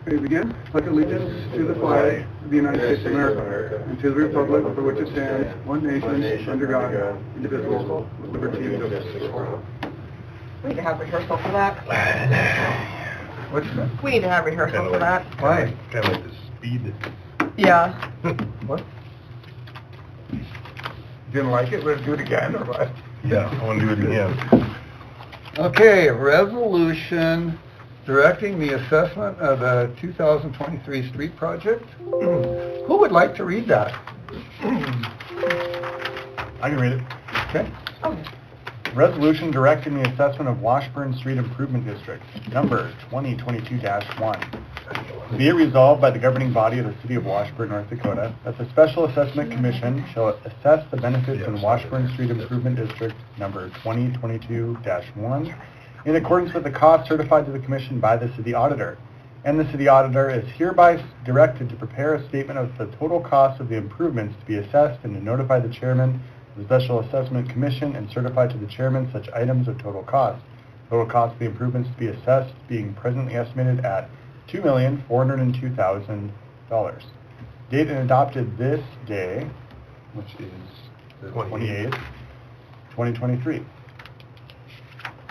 Ready to begin? Pledge allegiance to the flag of the United States of America and to the republic for which it stands, one nation, under God, indivisible, with liberty and justice for all. We need to have rehearsal for that. What's that? We need to have rehearsal for that. Why? Kind of like the speed. Yeah. What? Didn't like it? Let's do it again, or what? Yeah, I want to do it again. Okay, resolution directing the assessment of the 2023 street project. Who would like to read that? I can read it. Okay. Oh, Resolution directing the assessment of Washburn Street Improvement District, number 2022-1. Be it resolved by the governing body of the City of Washburn, North Dakota, that the Special Assessment Commission shall assess the benefits in Washburn Street Improvement District, number 2022-1, in accordance with the cost certified to the Commission by the City Auditor. And the City Auditor is hereby directed to prepare a statement of the total cost of the improvements to be assessed and to notify the Chairman of the Special Assessment Commission and certify to the Chairman such items of total cost. Total cost of the improvements to be assessed being presently estimated at $2,402,000. Date and adopted this day, which is the 28th, 2023.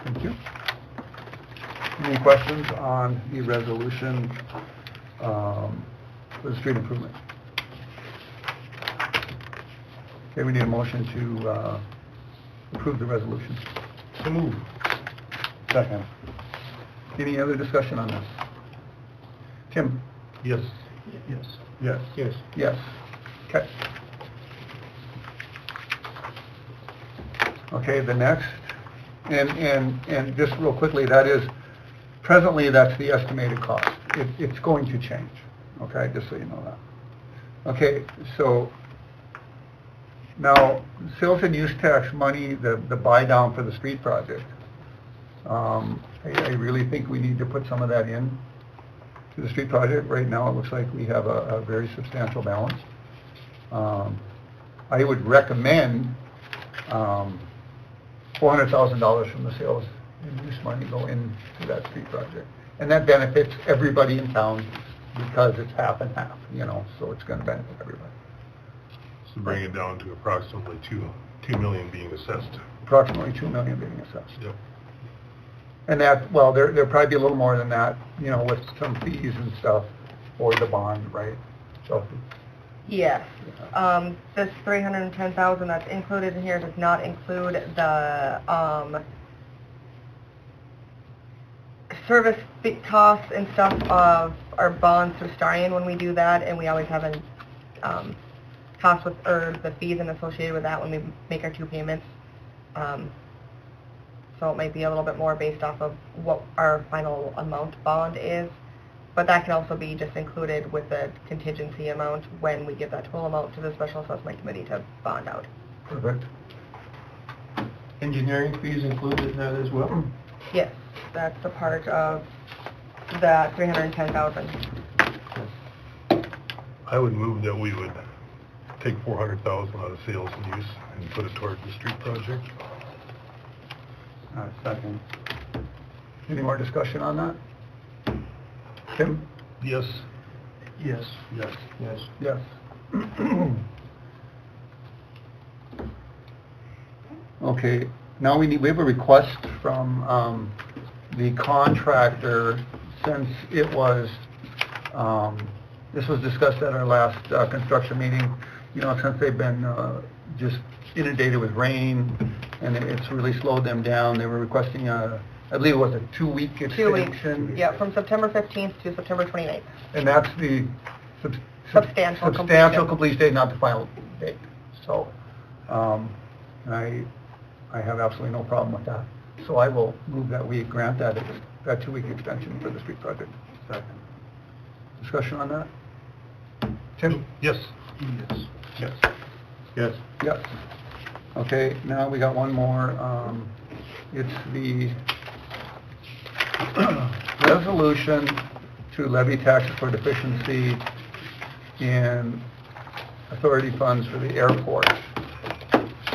Thank you. Any questions on the resolution for the street improvement? Okay, we need a motion to approve the resolution. So move. Second. Any other discussion on this? Tim? Yes. Yes. Yes. Yes. Yes. Okay. Okay, the next, and just real quickly, that is, presently, that's the estimated cost. It's going to change, okay, just so you know that. Okay, so now, sales and use tax money, the buy down for the street project, I really think we need to put some of that in to the street project. Right now, it looks like we have a very substantial balance. I would recommend $400,000 from the sales and use money go into that street project. And that benefits everybody in town because it's half and half, you know, so it's going to benefit everybody. So bring it down to approximately $2 million being assessed. Approximately $2 million being assessed. Yep. And that, well, there'll probably be a little more than that, you know, with some fees and stuff for the bond, right? So, yes. This $310,000 that's included in here does not include the service fee costs and stuff of our bonds through Starion when we do that, and we always have a cost with, or the fees and associated with that when we make our two payments. So it might be a little bit more based off of what our final amount bond is, but that can also be just included with the contingency amount when we give that total amount to the Special Assessment Committee to bond out. perfect. Engineering fees included in that as well? Yes, that's a part of that $310,000. I would move that we would take $400,000 out of sales and use and put it towards the street project. Second. Any more discussion on that? Tim? Yes. Yes. Yes. Yes. Yes. Okay, now we have a request from the contractor, since it was, this was discussed at our last construction meeting, you know, since they've been just inundated with rain, and it's really slowed them down. They were requesting I believe it was a 2-week extension. 2 weeks, yeah, from September 15th to September 29th. And that's the Substantial completion date, not the final date. So, I have absolutely no problem with that. So I will move that we grant that 2-week extension for the street project. Second. Discussion on that? Tim? Yes. Yes. Yes. Yes. Yes. Okay, now we got one more. It's the resolution to levy taxes for deficiency in authority funds for the airport.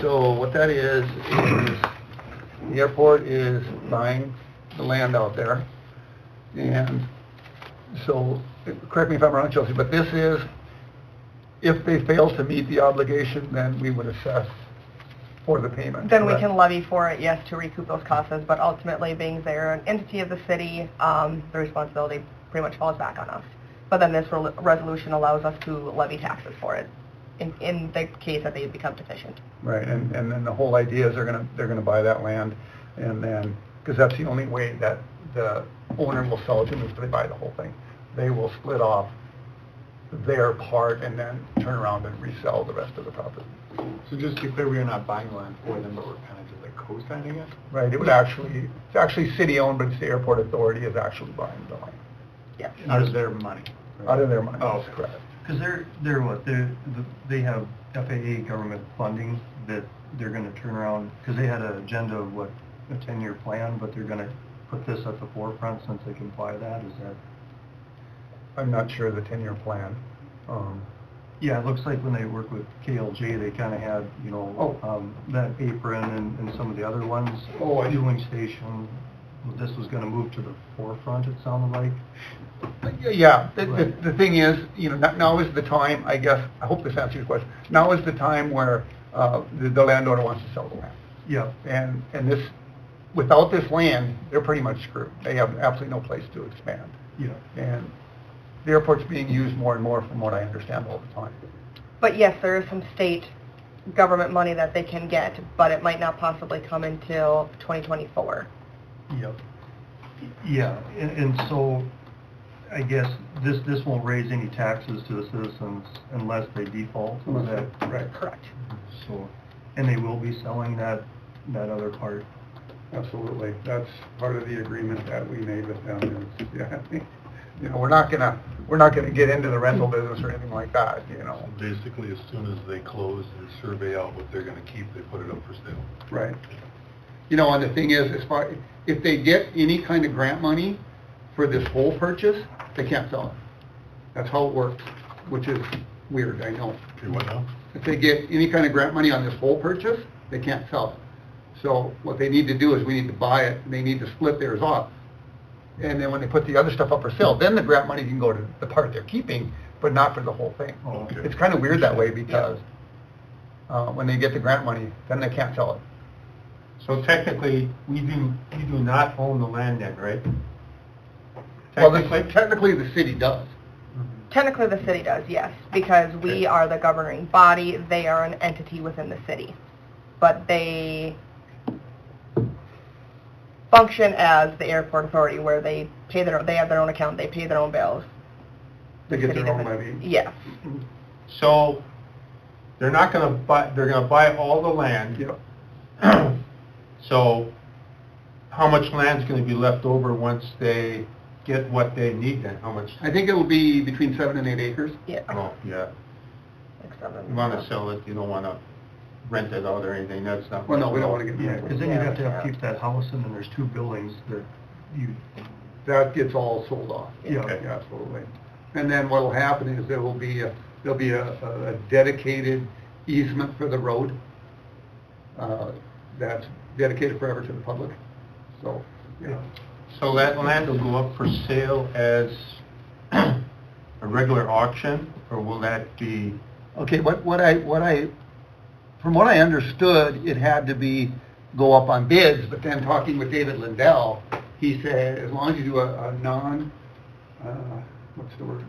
So what that is the airport is buying the land out there, and so, correct me if I'm wrong, Chelsea, but this is, if they fail to meet the obligation, then we would assess for the payment. Then we correct? can levy for it, yes, to recoup those costs, but ultimately, being they're an entity of the city, the responsibility pretty much falls back on us. But then this resolution allows us to levy taxes for it, in the case that they become deficient. Right, and then the whole idea is they're gonna buy that land, and then, because that's the only way that the owner will sell it to them, is if they buy the whole thing. They will split off their part and then turn around and resell the rest of the property. So just to be clear, we are not buying land for them, but we're kind of just like co-signing it? Right, it's actually city-owned, but it's the airport authority is actually buying the land, Yeah. Out of their money? out of their money. Oh, That's correct. Because they're what, they have FAA government funding that they're gonna turn around, because they had an agenda of what, a 10-year plan, but they're gonna put this at the forefront since they can buy that, is that? I'm not sure of the 10-year plan. Yeah, it looks like when they work with KLJ, they kind of had, you know, that apron and some of the other ones. Oh, I- Fueling station, this was gonna move to the forefront, it sounded like. Yeah, Right. the thing is, you know, now is the time, I guess, I hope this answers your question, now is the time where the landowner wants to sell the land. Yeah. And this, without this land, they're pretty much screwed. They have absolutely no place to expand. Yeah. And the airport's being used more and more, from what I understand, all the time. But yes, there is some state government money that they can get, but it might not possibly come until 2024. Yep. Yeah, and so, I guess this won't raise any taxes to the citizens unless they default, is that? Right. Correct. So, and they will be selling that other part? Absolutely. That's part of the agreement that we made with them, is, yeah, you know, we're not gonna get into the rental business or anything like that, you know. Basically, as soon as they close and survey out what they're gonna keep, they put it up for sale. Right. You know, and the thing is, if they get any kind of grant money for this whole purchase, they can't sell it. That's how it works, which is weird, I know. Okay, what now? If they get any kind of grant money on this whole purchase, they can't sell it. So what they need to do is, we need to buy it, and they need to split theirs off. And then when they put the other stuff up for sale, then the grant money can go to the part they're keeping, but not for the whole thing. Oh, okay. It's kind of weird that way, because when they get the grant money, then they can't sell it. So technically, you do not own the land then, right? Well, technically, the city does. Technically, the city does, yes, because we are the governing body, they are an entity within the city. But they function as the airport authority, where they have their own account, they pay their own bills. They get City their own doesn't- levy. Yes. So, they're not gonna buy, they're gonna buy all the land. Yep. So, how much land's gonna be left over once they get what they need then? How much? I think it will be between 7 and 8 acres. Yeah. Oh, yeah. Like seven. You wanna sell it, you don't wanna rent it out or anything, that's not. Well, no, we don't want to get. Yeah, because then you'd have to keep that house, and then there's two buildings that you, That gets all sold off. Yeah. Yeah, absolutely. And then what'll happen is there'll be a dedicated easement for the road, that's dedicated forever to the public, so, yeah. So that land will go up for sale as a regular auction, or will that be? Okay, from what I understood, it had to go up on bids, but then talking with David Lindell, he said, as long as you do a non, what's the word,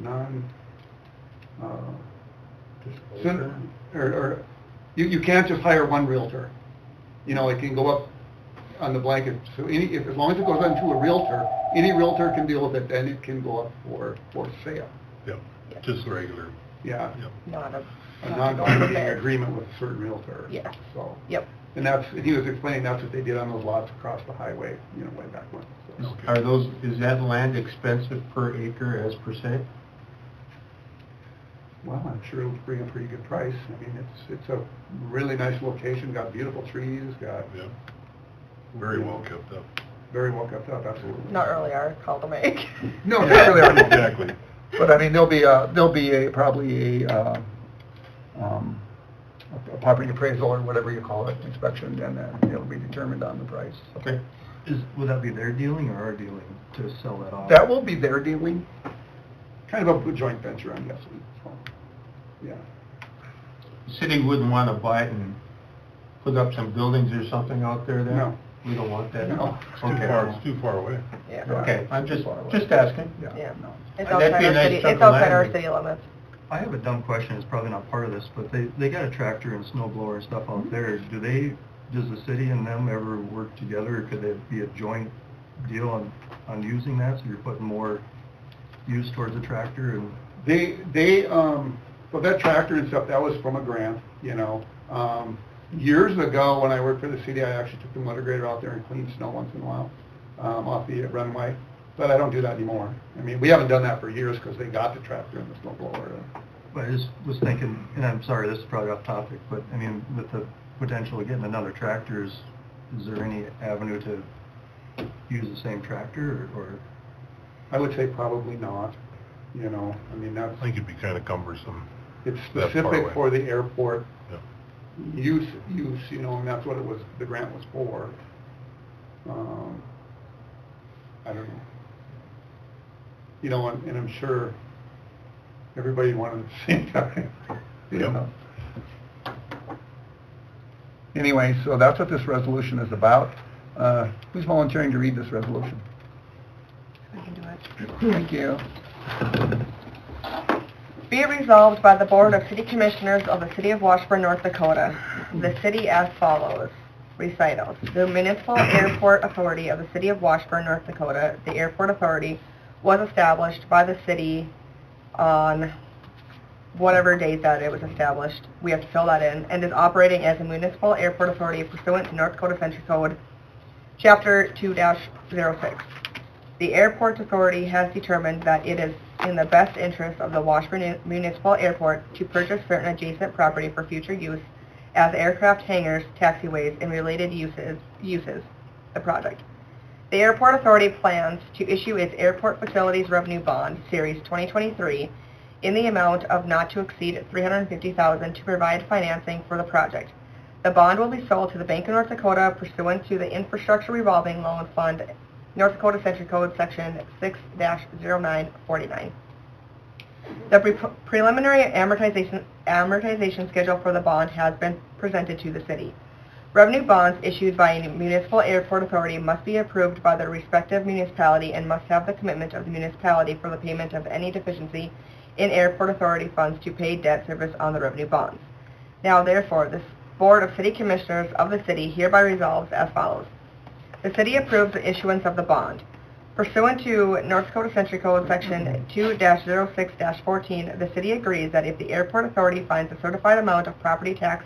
or you can't just hire one realtor. You know, it can go up on the blanket, so as long as it goes onto a realtor, any realtor can deal with it, then it can go up for sale. Yep, just regular. Yeah. Yep. Not A a non-binding agreement with a certain realtor. Yes. So. Yep. And he was explaining that's what they did on those lots across the highway, you know, way back when. So. Okay. Is that land expensive per acre as per se? Well, I'm sure it'll bring a pretty good price. I mean, it's a really nice location, got beautiful trees, got Yep. Very well kept up. very well kept up, absolutely. Not really our call to make. No, not really. Exactly. But I mean, there'll be probably a property appraisal or whatever you call it, inspection, and then it'll be determined on the price. Okay. would that be their dealing or our dealing to sell that off? That will be their dealing. kind of a joint venture, I'm guessing. So, yeah. The city wouldn't want to buy it and put up some buildings or something out there then? No. We don't want that? No. It's too far away. Yeah. Okay, I'm just Far away. asking. Yeah. No. It's That'd outside be a our nice city, chunk it's of outside our land. city limits. I have a dumb question, it's probably not part of this, but they got a tractor and snow blower and stuff out there. Does the city and them ever work together, or could there be a joint deal on using that, so you're putting more use towards the tractor and? Well, that tractor and stuff, that was from a grant, you know. Years ago, when I worked for the city, I actually took the motor grader out there and cleaned snow once in a while, off the runway. But I don't do that anymore. I mean, we haven't done that for years because they got the tractor and the snow blower. But I just was thinking, and I'm sorry, this is probably off topic, but I mean, with the potential of getting another tractor, is there any avenue to use the same tractor, or? I would say probably not, you know. I mean, that's, I think it'd be kind of cumbersome. it's that far specific away. for the airport Yeah. use, you know, and that's what it was, the grant was for. I don't know. You know, and I'm sure everybody wanted at the same time, you Yep. know. Anyway, so that's what this resolution is about. Who's volunteering to read this resolution? I can do it. Thank you. Be it resolved by the Board of City Commissioners of the City of Washburn, North Dakota, the city as follows. Recitals. The Municipal Airport Authority of the City of Washburn, North Dakota, the Airport Authority, was established by the city on whatever date that it was established. We have to fill that in, and is operating as a municipal airport authority pursuant to North Dakota Century Code, Chapter 2-06. The Airport Authority has determined that it is in the best interest of the Washburn Municipal Airport to purchase certain adjacent property for future use as aircraft hangars, taxiways, and related uses the project. The Airport Authority plans to issue its Airport Facilities Revenue Bond, Series 2023, in the amount of not to exceed $350,000 to provide financing for the project. The bond will be sold to the Bank of North Dakota pursuant to the Infrastructure Revolving Loan Fund, North Dakota Century Code, Section 6-0949. The preliminary amortization schedule for the bond has been presented to the city. Revenue bonds issued by a municipal airport authority must be approved by the respective municipality and must have the commitment of the municipality for the payment of any deficiency in airport authority funds to pay debt service on the revenue bonds. Now, therefore, the Board of City Commissioners of the city hereby resolves as follows. The city approves the issuance of the bond. Pursuant to North Dakota Century Code Section 2-06-14, the city agrees that if the airport authority finds a certified amount of property tax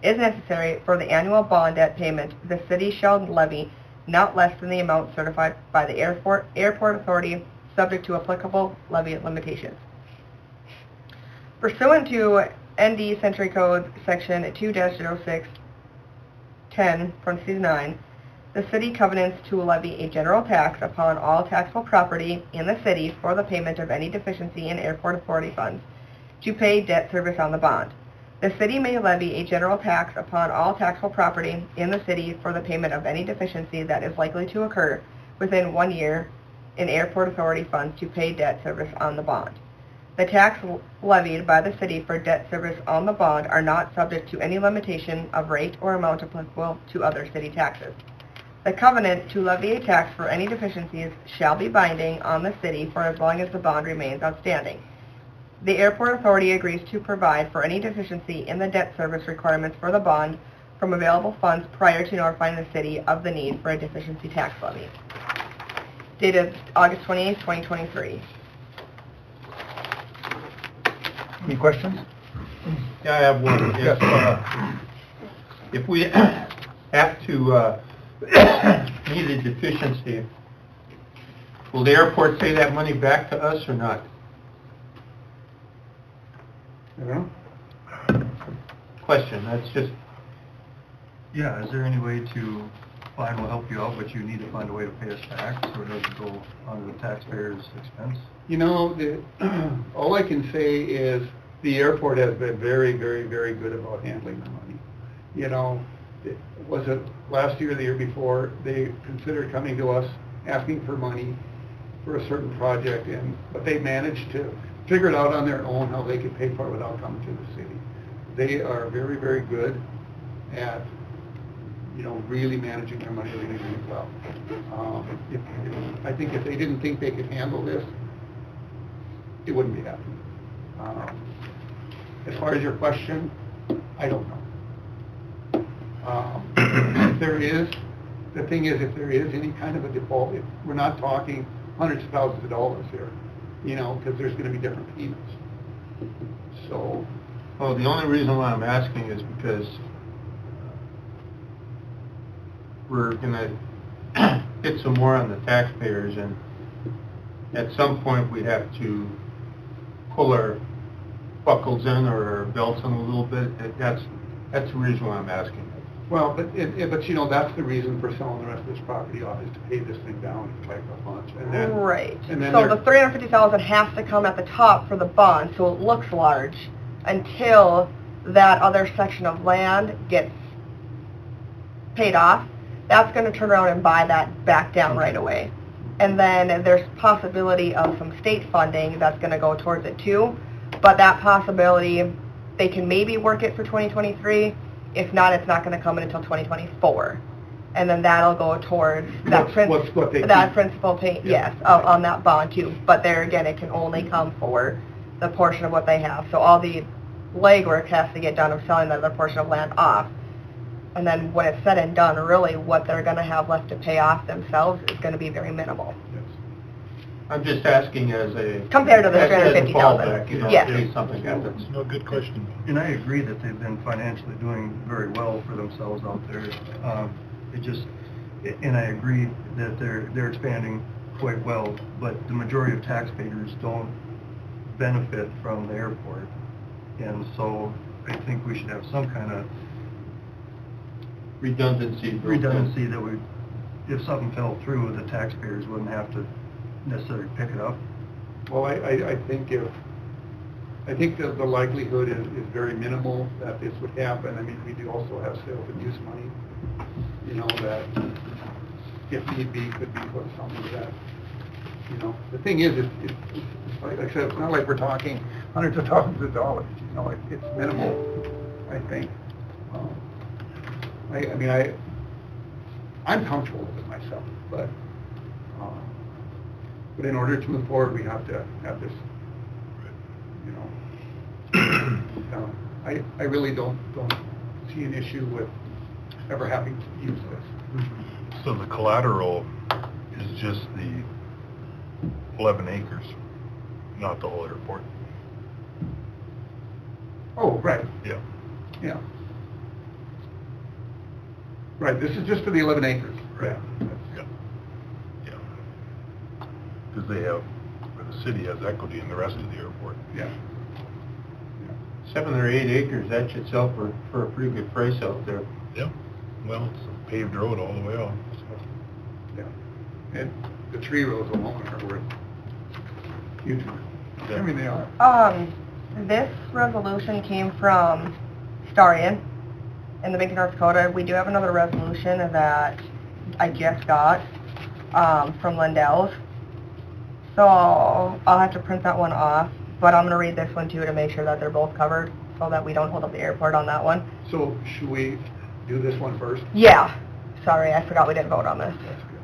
is necessary for the annual bond debt payment, the city shall levy not less than the amount certified by the airport authority, subject to applicable levy limitations. Pursuant to ND Century Code Section 2-06-10(9), the city covenants to levy a general tax upon all taxable property in the city for the payment of any deficiency in airport authority funds to pay debt service on the bond. The city may levy a general tax upon all taxable property in the city for the payment of any deficiency that is likely to occur within 1 year in airport authority funds to pay debt service on the bond. The tax levied by the city for debt service on the bond are not subject to any limitation of rate or amount applicable to other city taxes. The covenant to levy a tax for any deficiencies shall be binding on the city for as long as the bond remains outstanding. The airport authority agrees to provide for any deficiency in the debt service requirements for the bond from available funds prior to notifying the city of the need for a deficiency tax levy. Dated August 28, 2023. Any questions? Yeah, I have one. Yes. If we have to need a deficiency, will the airport pay that money back to us or not? I don't know. Question, that's just, Yeah, is there any way to find, we'll help you out, but you need to find a way to pay us back, so it doesn't go onto the taxpayer's expense? You know, all I can say is the airport has been very, very, very good about handling the money. You know, was it last year or the year before, they considered coming to us, asking for money, for a certain project, but they managed to figure it out on their own how they could pay for it without coming to the city. They are very, very good at, really managing their money really, really well. I think if they didn't think they could handle this, it wouldn't be happening. As far as your question, I don't know. If there is, the thing is, if there is any kind of a default, we're not talking hundreds of thousands of dollars here, because there's going to be different payments. So, Well, the only reason why I'm asking is because we're gonna hit some more on the taxpayers, and at some point, we have to pull our buckles in or our belts in a little bit. That's the reason why I'm asking. well, but that's the reason for selling the rest of this property off, is to pay this thing down and collect a bunch. And then, Right. And then So the $350,000 has to come at the top for the bond, so it looks large, until that other section of land gets paid off. That's going to turn around and buy that back down right away. And then there's possibility of some state funding that's going to go towards it too. But that possibility, they can maybe work it for 2023. If not, it's not going to come in until 2024. And then that'll go towards that principal pay, yes, on that bond too. But there again, it can only come for the portion of what they have. So all the legwork has to get done of selling that other portion of land off. And then when it's said and done, really what they're going to have left to pay off themselves is going to be very minimal. I'm just asking as a... Compared to the as a $350,000. fallback, Yes. in case something happens. No, good question. And I agree that they've been financially doing very well for themselves out there. And I agree that they're expanding quite well, but the majority of taxpayers don't benefit from the airport. And so I think we should have some kind of Redundancy. that if something fell through, the taxpayers wouldn't have to necessarily pick it up. Well, I think the likelihood is very minimal that this would happen. I mean, we do also have sales and use money, that if need be, could be for something that, the thing is, it's like I said, it's not like we're talking hundreds of thousands of dollars, it's minimal, I think. I'm comfortable with it myself, but in order to move forward, we have to have this, I really don't see an issue with ever having to use this. So the collateral is just the 11 acres, not the whole airport? Oh, right, Yeah. yeah. Right, this is just for the 11 acres. Right. Yeah. Yeah. Because the city has equity in the rest of the airport. Yeah. 7 or 8 acres, that should sell for a pretty good price out there. Yeah. Well, it's a paved road all the way off. So. Yeah. And the tree rows alone are worth huge money. I mean, they are. This resolution came from Starion in the Bank of North Dakota. We do have another resolution that I just got from Lindell's. So I'll have to print that one off, but I'm going to read this one too to make sure that they're both covered so that we don't hold up the airport on that one. So should we do this one first? Yeah. Sorry, I forgot we didn't vote on this. That's good.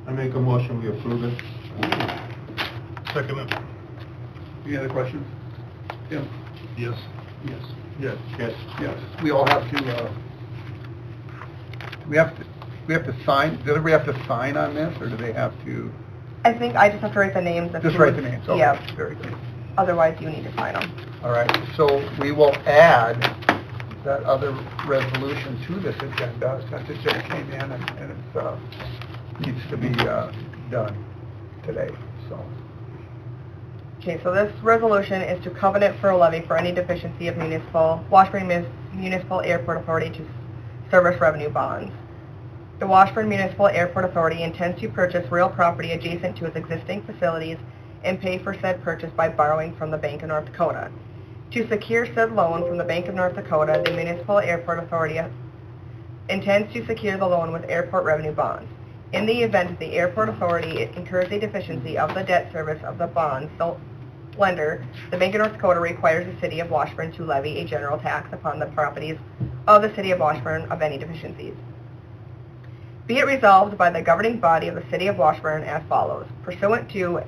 I make a motion, we approve it. Second it. Any other questions? Tim? Yes. Yes. Yes. Yes. Yes. We all have to, we have to sign, does everybody have to sign on this, or do they have to? I think I just have to write the names. Just write the names, okay, Yeah. very good. Otherwise, you need to sign them. All right, so we will add that other resolution to this agenda, since it just came in and it needs to be done today, so. Okay, so this resolution is to covenant for a levy for any deficiency of Washburn Municipal Airport Authority to service revenue bonds. The Washburn Municipal Airport Authority intends to purchase real property adjacent to its existing facilities and pay for said purchase by borrowing from the Bank of North Dakota. To secure said loan from the Bank of North Dakota, the Municipal Airport Authority intends to secure the loan with airport revenue bonds. In the event the airport authority incurs a deficiency of the debt service of the bond lender, the Bank of North Dakota requires the City of Washburn to levy a general tax upon the properties of the City of Washburn of any deficiencies. Be it resolved by the governing body of the City of Washburn as follows. Pursuant to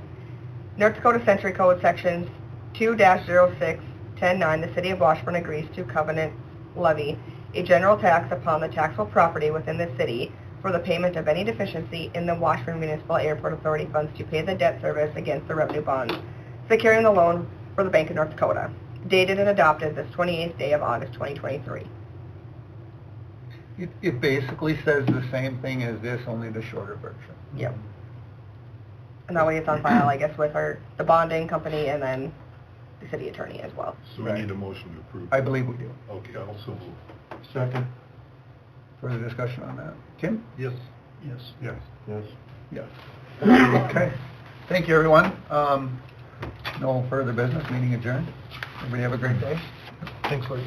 North Dakota Century Code Sections 2-06-10-9, the City of Washburn agrees to covenant levy a general tax upon the taxable property within the city for the payment of any deficiency in the Washburn Municipal Airport Authority funds to pay the debt service against the revenue bonds securing the loan for the Bank of North Dakota, dated and adopted this 28th day of August 2023. It basically says the same thing as this, only the shorter version. Yep. And that way it's on file, I guess, with the bonding company and then the city attorney as well. So we need a motion to approve. I believe we do. Okay, I'll also move. Second. Further discussion on that? Tim? Yes. Yes. Yes. Yes. Yes. Okay. Thank you, everyone. No further business, meeting adjourned. Everybody have a great day. Thanks, Larry.